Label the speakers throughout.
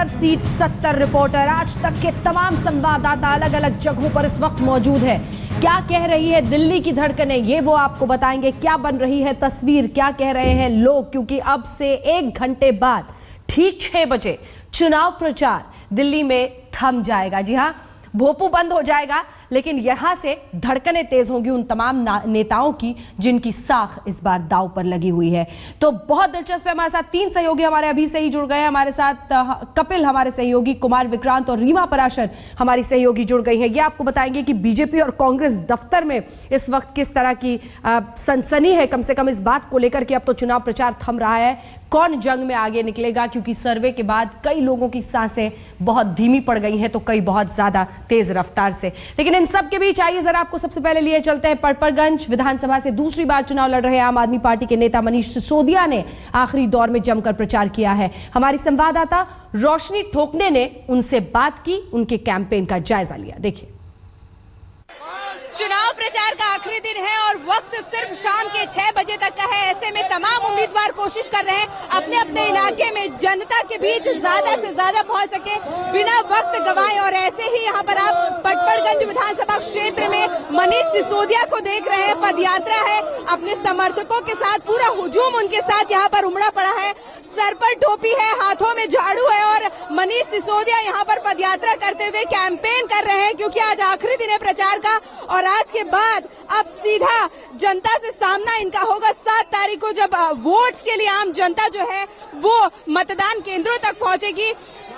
Speaker 1: 70 seat 70 reporter. आज तक के तमाम संवाददाता अलग अलग जगहों पर इस वक्त मौजूद है। क्या कह रही है दिल्ली की धड़कनें, ये वो आपको बताएंगे। क्या बन रही है तस्वीर, क्या कह रहे हैं लोग, क्योंकि अब से 1 घंटे बाद ठीक 6 बजे चुनाव प्रचार दिल्ली में थम जाएगा। जी हां, भोपू बंद हो जाएगा, लेकिन यहां से धड़कनें तेज होंगी उन तमाम नेताओं की जिनकी साख इस बार दांव पर लगी हुई है। तो बहुत दिलचस्प है, हमारे साथ 3 सहयोगी हमारे अभी से ही जुड़ गए हैं। हमारे साथ कपिल हमारे सहयोगी, कुमार विक्रांत और रीमा पराशर हमारी सहयोगी जुड़ गई हैं। ये आपको बताएंगे कि बीजेपी और कांग्रेस दफ्तर में इस वक्त किस तरह की सनसनी है, कम से कम इस बात को लेकर कि अब तो चुनाव प्रचार थम रहा है, कौन जंग में आगे निकलेगा, क्योंकि सर्वे के बाद कई लोगों की सांसें बहुत धीमी पड़ गई हैं तो कई बहुत ज्यादा तेज रफ्तार से। लेकिन इन सब के बीच आइए जरा आपको सबसे पहले लिए चलते हैं पड़पड़गंज विधानसभा से दूसरी बार चुनाव लड़ रहे आम आदमी पार्टी के नेता मनीष सिसोदिया ने आखिरी दौर में जमकर प्रचार किया है। हमारी संवाददाता रोशनी ठोकने ने उनसे बात की, उनके कैंपेन का जायजा लिया। देखिए,
Speaker 2: चुनाव प्रचार का आखिरी दिन है और वक्त सिर्फ शाम के 6 बजे तक का है। ऐसे में तमाम उम्मीदवार कोशिश कर रहे हैं अपने अपने इलाके में जनता के बीच ज्यादा से ज्यादा पहुंच सके बिना वक्त गंवाए। और ऐसे ही यहाँ पर आप पड़पड़गंज विधानसभा क्षेत्र में मनीष सिसोदिया को देख रहे हैं। पदयात्रा है, अपने समर्थकों के साथ पूरा हुजूम उनके साथ यहाँ पर उमड़ा पड़ा है। सर पर टोपी है, हाथों में झाड़ू है और मनीष सिसोदिया यहाँ पर पदयात्रा करते हुए कैंपेन कर रहे हैं, क्योंकि आज आखिरी दिन है प्रचार का। और आज के बाद अब सीधा जनता से सामना इनका होगा 7 तारीख को, जब वोट के लिए आम जनता जो है वो मतदान केंद्रों तक पहुंचेगी।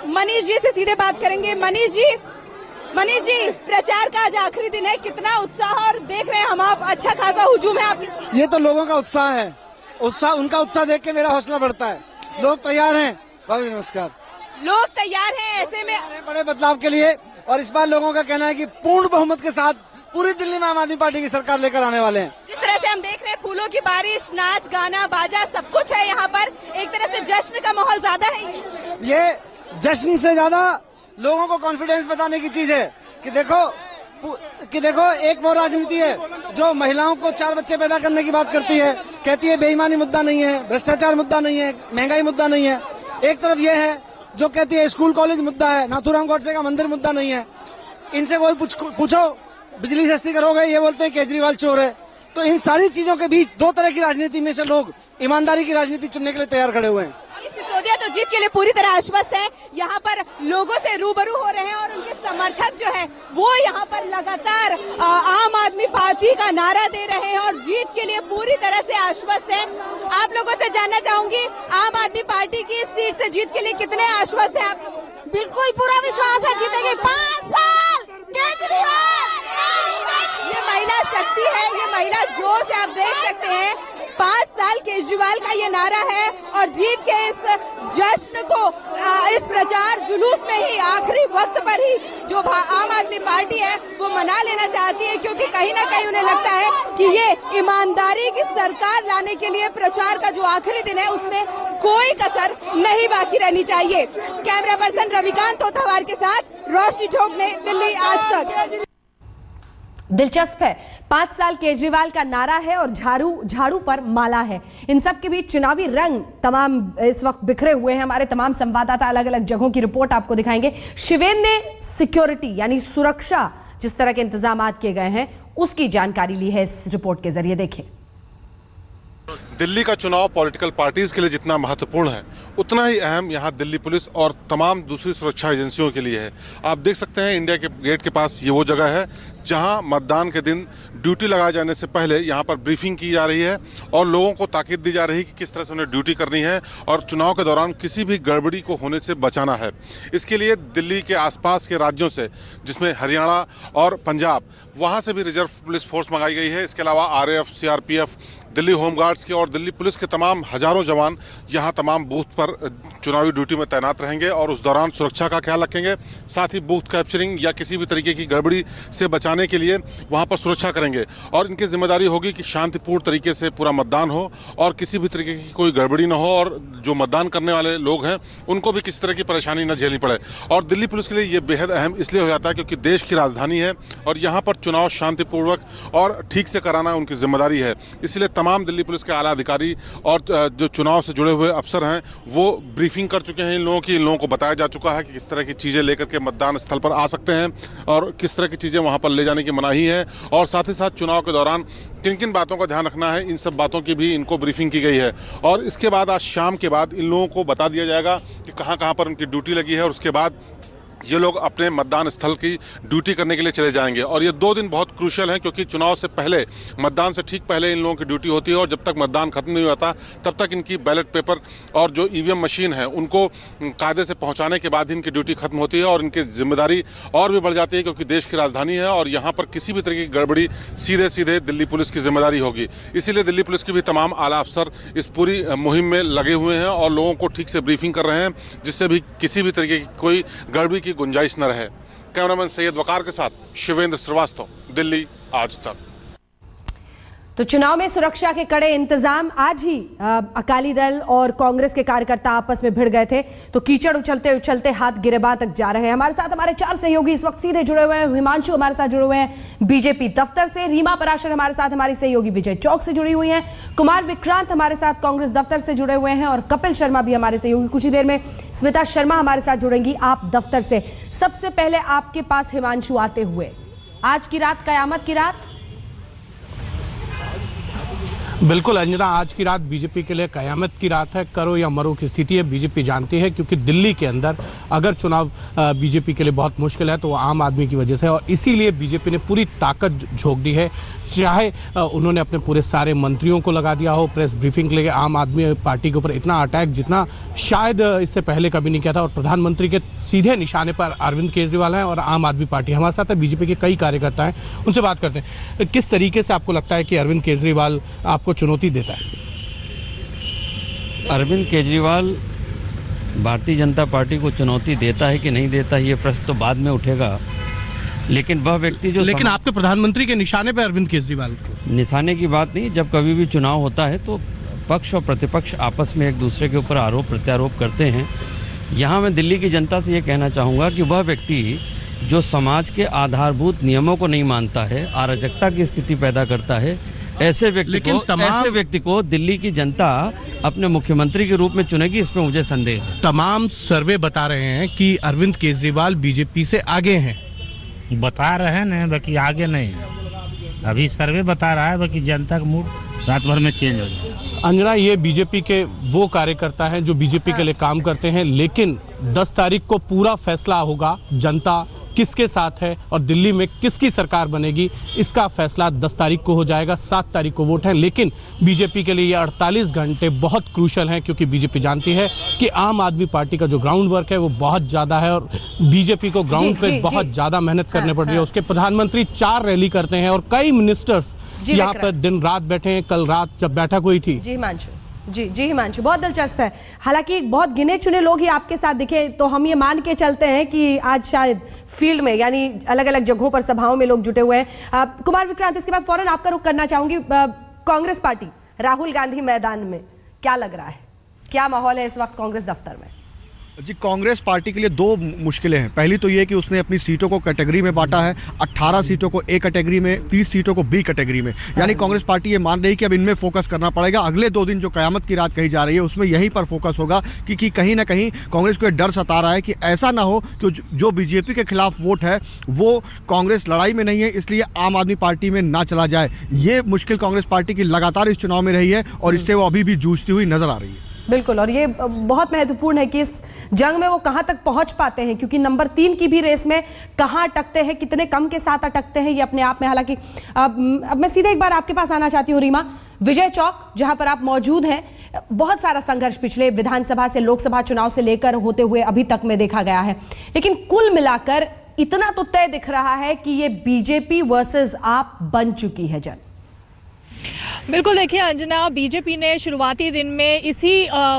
Speaker 2: मनीष जी से सीधे बात करेंगे। मनीष जी, प्रचार का आज आखिरी दिन है, कितना उत्साह, और देख रहे हैं हम आप अच्छा खासा हुजूम है आपकी।
Speaker 3: ये तो लोगों का उत्साह है, उनका उत्साह देख के मेरा हौसला बढ़ता है। लोग तैयार हैं। बहुत नमस्कार।
Speaker 2: लोग तैयार हैं ऐसे में
Speaker 3: बड़े बदलाव के लिए, और इस बार लोगों का कहना है कि पूर्ण बहुमत के साथ पूरी दिल्ली में आम आदमी पार्टी की सरकार लेकर आने वाले हैं।
Speaker 2: जिस तरह से हम देख रहे हैं, फूलों की बारिश, नाच गाना बाजा सब कुछ है यहाँ पर, एक तरह से जश्न का माहौल ज्यादा है।
Speaker 3: ये जश्न से ज्यादा लोगों को कॉन्फिडेंस बताने की चीज है कि देखो एक वो राजनीति है जो महिलाओं को 4 बच्चे पैदा करने की बात करती है, कहती है बेईमानी मुद्दा नहीं है, भ्रष्टाचार मुद्दा नहीं है, महंगाई मुद्दा नहीं है। एक तरफ ये है जो कहती है स्कूल कॉलेज मुद्दा है, नाथूराम गोडसे का मंदिर मुद्दा नहीं है। इनसे कोई पूछो बिजली सस्ती करोगे, ये बोलते हैं केजरीवाल चोर है। तो इन सारी चीजों के बीच 2 तरह की राजनीति में से लोग ईमानदारी की राजनीति चुनने के लिए तैयार खड़े हुए हैं।
Speaker 2: सिसोदिया तो जीत के लिए पूरी तरह आश्वस्त है, यहाँ पर लोगों से रूबरू हो रहे हैं और उनके समर्थक जो है वो यहाँ पर लगातार आम आदमी पार्टी का नारा दे रहे हैं और जीत के लिए पूरी तरह से आश्वस्त है। आप लोगों से जानना चाहूंगी, आम आदमी पार्टी की इस सीट से जीत के लिए कितने आश्वस्त है आप? बिल्कुल पूरा विश्वास है, जीतेगी 5 साल केजरीवाल। ये महिला शक्ति है, ये महिला जोश है, आप देख सकते हैं। 5 साल केजरीवाल का ये नारा है और जीत के इस जश्न को इस प्रचार जुलूस में ही आखिरी वक्त पर ही जो आम आदमी पार्टी है वो मना लेना चाहती है, क्योंकि कहीं ना कहीं उन्हें लगता है कि ये ईमानदारी की सरकार लाने के लिए प्रचार का जो आखिरी दिन है उसमें कोई कसर नहीं बाकी रहनी चाहिए। कैमरा पर्सन रविकांत तोतावार के साथ रोशनी ठोकने, दिल्ली आज तक।
Speaker 1: दिलचस्प है, 5 साल केजरीवाल का नारा है और झाड़ू पर माला है। इन सब के बीच चुनावी रंग तमाम इस वक्त बिखरे हुए हैं। हमारे तमाम संवाददाता अलग अलग जगहों की रिपोर्ट आपको दिखाएंगे। शिवेन ने सिक्योरिटी यानी सुरक्षा जिस तरह के इंतजाम किए गए हैं उसकी जानकारी ली है इस रिपोर्ट के जरिए। देखिए,
Speaker 4: दिल्ली का चुनाव पॉलिटिकल पार्टीज के लिए जितना महत्वपूर्ण है उतना ही अहम यहाँ दिल्ली पुलिस और तमाम दूसरी सुरक्षा एजेंसियों के लिए है। आप देख सकते हैं इंडिया के गेट के पास ये वो जगह है जहाँ मतदान के दिन ड्यूटी लगाए जाने से पहले यहाँ पर ब्रीफिंग की जा रही है और लोगों को ताकीद दी जा रही है कि किस तरह से उन्हें ड्यूटी करनी है और चुनाव के दौरान किसी भी गड़बड़ी को होने से बचाना है। इसके लिए दिल्ली के आसपास के राज्यों से, जिसमें हरियाणा और पंजाब, वहाँ से भी रिजर्व पुलिस फोर्स मंगाई गई है। इसके अलावा RAF, CRPF, दिल्ली होमगार्ड्स के और दिल्ली पुलिस के तमाम हजारों जवान यहाँ तमाम बूथ पर चुनावी ड्यूटी में तैनात रहेंगे और उस दौरान सुरक्षा का ख्याल रखेंगे। साथ ही बूथ कैप्चरिंग या किसी भी तरीके की गड़बड़ी से बचाने के लिए वहाँ पर सुरक्षा करेंगे और इनकी जिम्मेदारी होगी कि शांतिपूर्ण तरीके से पूरा मतदान हो और किसी भी तरीके की कोई गड़बड़ी ना हो और जो मतदान करने वाले लोग हैं उनको भी किसी तरह की परेशानी न झेलनी पड़े। और दिल्ली पुलिस के लिए ये बेहद अहम इसलिए हो जाता है क्योंकि देश की राजधानी है और यहाँ पर चुनाव शांतिपूर्वक और ठीक से कराना उनकी जिम्मेदारी है। इसलिए तमाम दिल्ली पुलिस के आला अधिकारी और जो चुनाव से जुड़े हुए अफसर हैं वो ब्रीफिंग ब्रीफिंग कर चुके हैं इन लोगों को बताया जा चुका है कि किस तरह की चीज़ें लेकर के मतदान स्थल पर आ सकते हैं और किस तरह की चीज़ें वहाँ पर ले जाने की मनाही है, और साथ ही साथ चुनाव के दौरान किन किन बातों का ध्यान रखना है, इन सब बातों की भी इनको ब्रीफिंग की गई है। और इसके बाद आज शाम के बाद इन लोगों को बता दिया जाएगा कि कहाँ कहाँ पर उनकी ड्यूटी लगी है, और उसके बाद ये लोग अपने मतदान स्थल की ड्यूटी करने के लिए चले जाएंगे। और ये 2 दिन बहुत क्रूशियल हैं, क्योंकि चुनाव से पहले, मतदान से ठीक पहले इन लोगों की ड्यूटी होती है, और जब तक मतदान खत्म नहीं होता तब तक इनकी बैलेट पेपर और जो ईवीएम मशीन है उनको कायदे से पहुंचाने के बाद इनकी ड्यूटी खत्म होती है, और इनकी जिम्मेदारी और भी बढ़ जाती है, क्योंकि देश की राजधानी है और यहाँ पर किसी भी तरह की गड़बड़ी सीधे सीधे दिल्ली पुलिस की जिम्मेदारी होगी। इसीलिए दिल्ली पुलिस के भी तमाम आला अफसर इस पूरी मुहिम में लगे हुए हैं और लोगों को ठीक से ब्रीफिंग कर रहे हैं, जिससे भी किसी भी तरीके की कोई गड़बड़ी की गुंजाइश न रहे। कैमरामैन सैयद वकार के साथ शिवेंद्र श्रीवास्तव, दिल्ली आज तक।
Speaker 1: तो चुनाव में सुरक्षा के कड़े इंतजाम। आज ही अकाली दल और कांग्रेस के कार्यकर्ता आपस में भिड़ गए थे, तो कीचड़ उछलते उछलते हाथ गिरेबान तक जा रहे हैं। हमारे साथ हमारे 4 सहयोगी इस वक्त सीधे जुड़े हुए हैं। हिमांशु हमारे साथ जुड़े हुए हैं बीजेपी दफ्तर से, रीमा पराशर हमारे साथ हमारी सहयोगी विजय चौक से जुड़ी हुई हैं, कुमार विक्रांत हमारे साथ कांग्रेस दफ्तर से जुड़े हुए हैं, और कपिल शर्मा भी हमारे सहयोगी। कुछ ही देर में स्मिता शर्मा हमारे साथ जुड़ेंगी आप दफ्तर से। सबसे पहले आपके पास हिमांशु आते हुए, आज की रात कयामत की रात।
Speaker 5: बिल्कुल अंजना, आज की रात बीजेपी के लिए कयामत की रात है। करो या मरो की स्थिति है, बीजेपी जानती है, क्योंकि दिल्ली के अंदर अगर चुनाव बीजेपी के लिए बहुत मुश्किल है तो वो आम आदमी की वजह से, और इसीलिए बीजेपी ने पूरी ताकत झोंक दी है। चाहे उन्होंने अपने पूरे सारे मंत्रियों को लगा दिया हो प्रेस ब्रीफिंग के लिए, आम आदमी पार्टी के ऊपर इतना अटैक जितना शायद इससे पहले कभी नहीं किया था, और प्रधानमंत्री के सीधे निशाने पर अरविंद केजरीवाल हैं और आम आदमी पार्टी। हमारे साथ बीजेपी के कई कार्यकर्ता हैं, उनसे बात करते हैं। किस तरीके से आपको लगता है कि अरविंद केजरीवाल आपको चुनौती देता है?
Speaker 6: अरविंद केजरीवाल भारतीय जनता पार्टी को चुनौती देता है कि नहीं देता, ये प्रश्न तो बाद में उठेगा, लेकिन वह व्यक्ति जो
Speaker 5: लेकिन आपके प्रधानमंत्री के निशाने पर अरविंद केजरीवाल
Speaker 6: निशाने की बात नहीं। जब कभी भी चुनाव होता है तो पक्ष और प्रतिपक्ष आपस में एक दूसरे के ऊपर आरोप प्रत्यारोप करते हैं। यहाँ मैं दिल्ली की जनता से ये कहना चाहूँगा कि वह व्यक्ति जो समाज के आधारभूत नियमों को नहीं मानता है, अराजकता की स्थिति पैदा करता है, ऐसे व्यक्ति को दिल्ली की जनता अपने मुख्यमंत्री के रूप में चुनेगी, इसमें मुझे संदेह है।
Speaker 5: तमाम सर्वे बता रहे हैं कि अरविंद केजरीवाल बीजेपी से आगे हैं।
Speaker 7: बता रहे हैं, बाकी आगे नहीं है। अभी सर्वे बता रहा है, बाकी जनता का मूड रात भर में चेंज हो जाए।
Speaker 5: अंजना, ये बीजेपी के वो कार्यकर्ता हैं जो बीजेपी के लिए काम करते हैं, लेकिन 10 तारीख को पूरा फैसला होगा जनता किसके साथ है और दिल्ली में किसकी सरकार बनेगी, इसका फैसला 10 तारीख को हो जाएगा। 7 तारीख को वोट है, लेकिन बीजेपी के लिए ये 48 घंटे बहुत क्रूशल हैं, क्योंकि बीजेपी जानती है कि आम आदमी पार्टी का जो ग्राउंड वर्क है वो बहुत ज्यादा है, और बीजेपी को ग्राउंड पे बहुत ज्यादा मेहनत करने पड़ रही है। उसके प्रधानमंत्री 4 रैली करते हैं और कई मिनिस्टर्स यहाँ पर दिन रात बैठे हैं। कल रात जब बैठक हुई थी।
Speaker 1: जी हिमांशु, बहुत दिलचस्प है। हालांकि बहुत गिने चुने लोग ही आपके साथ दिखे, तो हम ये मान के चलते हैं कि आज शायद फील्ड में, यानी अलग अलग जगहों पर सभाओं में लोग जुटे हुए हैं। कुमार विक्रांत, इसके बाद फौरन आपका रुख करना चाहूंगी। कांग्रेस पार्टी, राहुल गांधी मैदान में, क्या लग रहा है, क्या माहौल है इस वक्त कांग्रेस दफ्तर में?
Speaker 8: जी, कांग्रेस पार्टी के लिए 2 मुश्किलें हैं। पहली तो ये कि उसने अपनी सीटों को कैटेगरी में बांटा है, 18 सीटों को ए कैटेगरी में, 30 सीटों को बी कैटेगरी में। यानी कांग्रेस पार्टी ये मान रही है कि अब इनमें फोकस करना पड़ेगा। अगले 2 दिन जो कयामत की रात कही जा रही है उसमें यहीं पर फोकस होगा कि कहीं ना कहीं कांग्रेस को डर सता रहा है कि ऐसा ना हो कि जो बीजेपी के खिलाफ वोट है वो कांग्रेस लड़ाई में नहीं है, इसलिए आम आदमी पार्टी में ना चला जाए। ये मुश्किल कांग्रेस पार्टी की लगातार इस चुनाव में रही है और इससे वो अभी भी जूझती हुई नजर आ रही है।
Speaker 1: बिल्कुल, और ये बहुत महत्वपूर्ण है कि इस जंग में वो कहां तक पहुंच पाते हैं, क्योंकि नंबर 3 की भी रेस में कहां अटकते हैं, कितने कम के साथ अटकते हैं, ये अपने आप में। हालांकि अब मैं सीधे एक बार आपके पास आना चाहती हूँ रीमा, विजय चौक जहां पर आप मौजूद हैं, बहुत सारा संघर्ष पिछले विधानसभा से लोकसभा चुनाव से लेकर होते हुए अभी तक में देखा गया है, लेकिन कुल मिलाकर इतना तो तय दिख रहा है कि ये बीजेपी वर्सेस आप बन चुकी है जंग।
Speaker 9: बिल्कुल, देखिए अंजना, बीजेपी ने शुरुआती दिन में इसी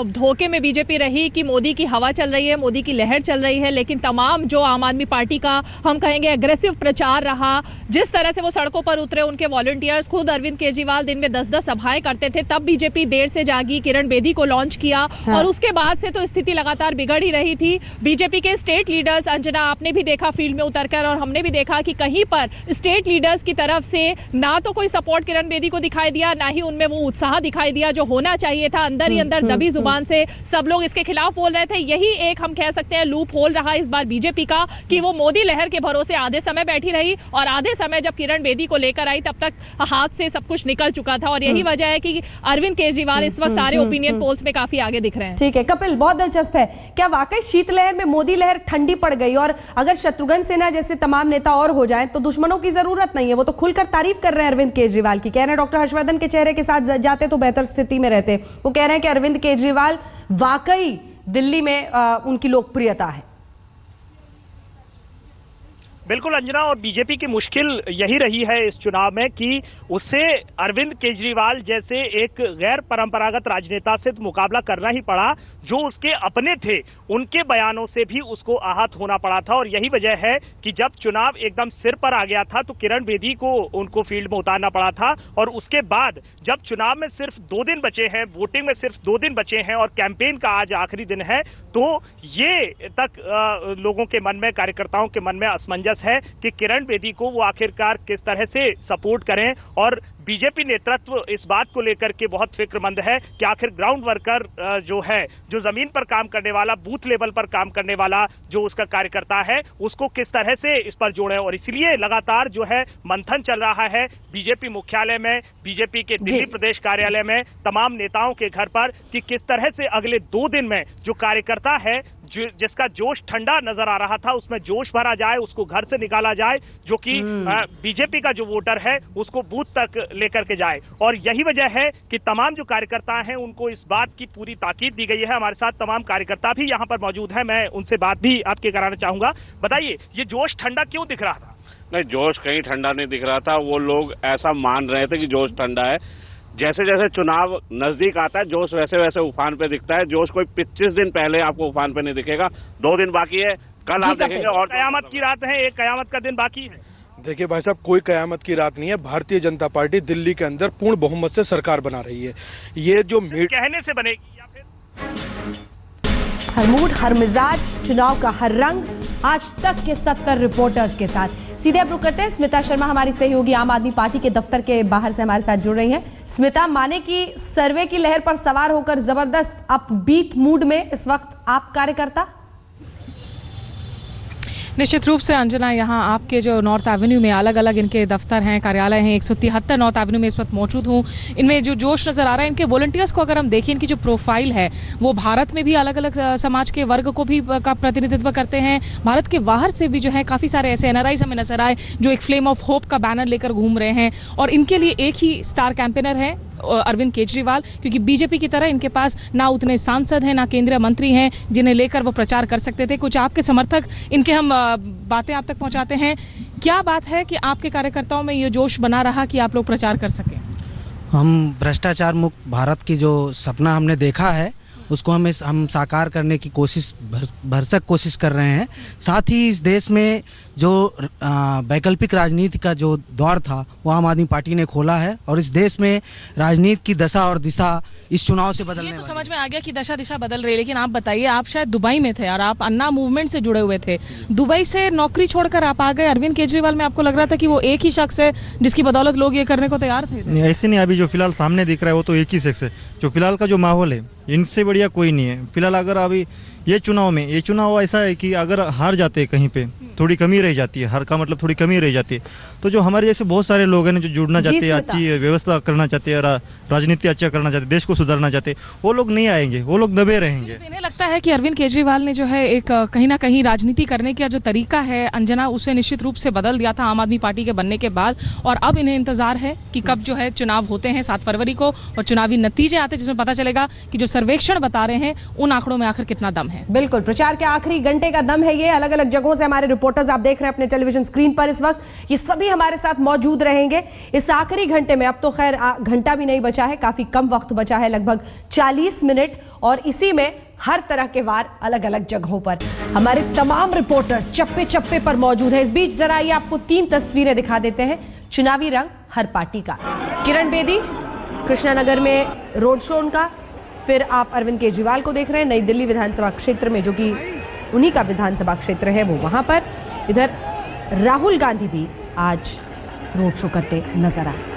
Speaker 9: धोखे में बीजेपी रही कि मोदी की हवा चल रही है, मोदी की लहर चल रही है, लेकिन तमाम जो आम आदमी पार्टी का हम कहेंगे एग्रेसिव प्रचार रहा, जिस तरह से वो सड़कों पर उतरे, उनके वॉलंटियर्स, खुद अरविंद केजरीवाल दिन में 10-10 सभाएं करते थे, तब बीजेपी देर से जागी, किरण बेदी को लॉन्च किया। और उसके बाद से तो स्थिति लगातार बिगड़ ही रही थी। बीजेपी के स्टेट लीडर्स, अंजना आपने भी देखा फील्ड में उतरकर, और हमने भी देखा कि कहीं पर स्टेट लीडर्स की तरफ से ना तो कोई सपोर्ट किरण बेदी को दिखाई दिया, ना ही उनमें वो उत्साह दिखाई दिया जो होना चाहिए था। अंदर ही अंदर दबी जुबान से सब लोग इसके खिलाफ बोल रहे थे। यही एक हम कह सकते हैं लूप होल रहा इस बार बीजेपी का कि वो मोदी लहर के भरोसे आधे समय बैठी रही और आधे समय जब किरण बेदी को लेकर आई तब तक हाथ से सब कुछ निकल चुका था। और यही वजह है कि अरविंद केजरीवाल इस वक्त सारे ओपिनियन पोल्स में काफी आगे दिख रहे हैं।
Speaker 1: ठीक है कपिल, बहुत दिलचस्प है। क्या वाकई शीतलहर में मोदी लहर ठंडी पड़ गई और अगर शत्रुघ्न सिन्हा जैसे तमाम नेता और हो जाएं तो दुश्मनों की जरूरत नहीं है? वो तो खुलकर तारीफ कर रहे हैं अरविंद केजरीवाल की, कह रहे हैं डॉक्टर हर्षवर्धन के चेहरे के साथ जाते तो बेहतर स्थिति में रहते। वो कह रहे हैं कि अरविंद केजरीवाल वाकई दिल्ली में उनकी लोकप्रियता है।
Speaker 10: बिल्कुल अंजना, और बीजेपी की मुश्किल यही रही है इस चुनाव में कि उसे अरविंद केजरीवाल जैसे एक गैर परंपरागत राजनेता से मुकाबला करना ही पड़ा। जो उसके अपने थे उनके बयानों से भी उसको आहत होना पड़ा था। और यही वजह है कि जब चुनाव एकदम सिर पर आ गया था तो किरण बेदी को उनको फील्ड में उतारना पड़ा था। और उसके बाद जब चुनाव में सिर्फ 2 दिन बचे हैं, वोटिंग में सिर्फ 2 दिन बचे हैं और कैंपेन का आज आखिरी दिन है, तो ये तक लोगों के मन में, कार्यकर्ताओं के मन में असमंजस है कि किरण बेदी को वो आखिरकार किस तरह से सपोर्ट करें। और बीजेपी नेतृत्व इस बात को लेकर के बहुत फिक्रमंद है कि आखिर ग्राउंड वर्कर जो है, जो जमीन पर काम करने वाला, बूथ लेवल पर काम करने वाला जो उसका कार्यकर्ता है, उसको किस तरह से इस पर जोड़े। और इसलिए लगातार जो है मंथन चल रहा है बीजेपी मुख्यालय में, बीजेपी के दिल्ली प्रदेश कार्यालय में, तमाम नेताओं के घर पर कि किस तरह से अगले 2 दिन में जो कार्यकर्ता है, जिसका जोश ठंडा नजर आ रहा था, उसमें जोश भरा जाए, उसको घर से निकाला जाए, जो कि बीजेपी का जो वोटर है उसको बूथ तक लेकर के जाए। और यही वजह है कि तमाम जो कार्यकर्ता हैं उनको इस बात की पूरी ताकीद दी गई है। हमारे साथ तमाम कार्यकर्ता भी यहाँ पर मौजूद हैं, मैं उनसे बात भी आपके कराना चाहूंगा। बताइए, ये जोश ठंडा क्यों दिख रहा था?
Speaker 11: नहीं, जोश कहीं ठंडा नहीं दिख रहा था। वो लोग ऐसा मान रहे थे कि जोश ठंडा है। जैसे जैसे चुनाव नजदीक आता है जोश वैसे वैसे उफान पे दिखता है। जोश कोई 25 दिन पहले आपको उफान पे नहीं दिखेगा। 2 दिन बाकी है, कल आप देखेंगे। और
Speaker 10: कयामत की रात है, एक कयामत का दिन बाकी है।
Speaker 12: देखिए भाई साहब, कोई कयामत की रात नहीं है। भारतीय जनता पार्टी दिल्ली के अंदर पूर्ण बहुमत से सरकार बना रही है। ये जो
Speaker 10: कहने से बनेगी या फिर
Speaker 1: हर मूड, हर मिजाज, चुनाव का हर रंग, आज तक के 70 रिपोर्टर्स के साथ सीधे अब रुक करते हैं। स्मिता शर्मा हमारी सहयोगी आम आदमी पार्टी के दफ्तर के बाहर से हमारे साथ जुड़ रही हैं। स्मिता, माने कि सर्वे की लहर पर सवार होकर जबरदस्त अपबीट मूड में इस वक्त आप कार्यकर्ता?
Speaker 9: निश्चित रूप से अंजना, यहाँ आपके जो नॉर्थ एवेन्यू में अलग अलग इनके दफ्तर हैं, कार्यालय हैं, 173 नॉर्थ एवेन्यू में इस वक्त मौजूद हूँ। इनमें जो जोश नजर आ रहा है, इनके वॉलंटियर्स को अगर हम देखें, इनकी जो प्रोफाइल है वो भारत में भी अलग अलग समाज के वर्ग को भी का प्रतिनिधित्व करते हैं। भारत के बाहर से भी जो है काफी सारे ऐसे एनआरआईज हमें नजर आए जो एक फ्लेम ऑफ होप का बैनर लेकर घूम रहे हैं। और इनके लिए एक ही स्टार कैंपेनर है, अरविंद केजरीवाल, क्योंकि बीजेपी की तरह इनके पास ना उतने सांसद हैं, ना केंद्रीय मंत्री हैं जिन्हें लेकर वो प्रचार कर सकते थे। कुछ आपके समर्थक, इनके हम बातें आप तक पहुंचाते हैं। क्या बात है कि आपके कार्यकर्ताओं में ये जोश बना रहा कि आप लोग प्रचार कर सकें?
Speaker 13: हम भ्रष्टाचार मुक्त भारत की जो सपना हमने देखा है उसको हम साकार करने की कोशिश, भरसक कोशिश कर रहे हैं। साथ ही इस देश में जो वैकल्पिक राजनीति का जो दौर था वो आम आदमी पार्टी ने खोला है और इस देश में राजनीति की दशा और दिशा इस चुनाव से बदलने
Speaker 9: वाली है। समझ में आ गया कि दशा दिशा बदल रही है, लेकिन आप बताइए, आप शायद दुबई में थे और आप अन्ना मूवमेंट से जुड़े हुए थे। दुबई से नौकरी छोड़कर आप आ गए अरविंद केजरीवाल में। आपको लग रहा था कि वो एक ही शख्स है जिसकी बदौलत लोग ये करने को तैयार थे?
Speaker 14: नहीं, ऐसे नहीं। अभी जो फिलहाल सामने दिख रहा है वो तो एक ही शख्स है। जो फिलहाल का जो माहौल है, इनसे बढ़िया कोई नहीं है फिलहाल। अगर अभी ये चुनाव ऐसा है कि अगर हार जाते हैं कहीं पे, थोड़ी कमी रह जाती है, हार का मतलब थोड़ी कमी रह जाती है, तो जो हमारे जैसे बहुत सारे लोग हैं जो जुड़ना चाहते हैं, अच्छी व्यवस्था करना चाहते हैं, राजनीति अच्छा करना चाहते हैं, देश को सुधारना चाहते हैं, वो लोग नहीं आएंगे, वो लोग दबे रहेंगे।
Speaker 9: इन्हें लगता है कि अरविंद केजरीवाल ने जो है एक कहीं ना कहीं राजनीति करने का जो तरीका है अंजना, उसे निश्चित रूप से बदल दिया था आम आदमी पार्टी के बनने के बाद। और अब इन्हें इंतजार है कि कब जो है चुनाव होते हैं 7 फरवरी को और चुनावी नतीजे आते हैं, जिसमें पता चलेगा कि जो सर्वेक्षण बता रहे हैं उन आंकड़ों में आखिर कितना दम है।
Speaker 1: बिल्कुल, प्रचार के आखिरी घंटे का दम है ये। अलग अलग जगहों से हमारे रिपोर्टर्स आप देख रहे हैं अपने टेलीविजन स्क्रीन पर इस वक्त, ये सभी हमारे साथ मौजूद रहेंगे इस आखिरी घंटे में। अब तो खैर घंटा भी नहीं बचा है, काफी कम वक्त बचा है, लगभग 40 मिनट, और इसी में हर तरह के वार अलग अलग जगहों पर हमारे तमाम रिपोर्टर्स चप्पे चप्पे पर मौजूद है। इस बीच जरा ये आपको 3 तस्वीरें दिखा देते हैं, चुनावी रंग हर पार्टी का। किरण बेदी कृष्णानगर में रोड शो उनका, फिर आप अरविंद केजरीवाल को देख रहे हैं नई दिल्ली विधानसभा क्षेत्र में, जो कि उन्हीं का विधानसभा क्षेत्र है, वो वहां पर। इधर राहुल गांधी भी आज रोड शो करते नजर आए।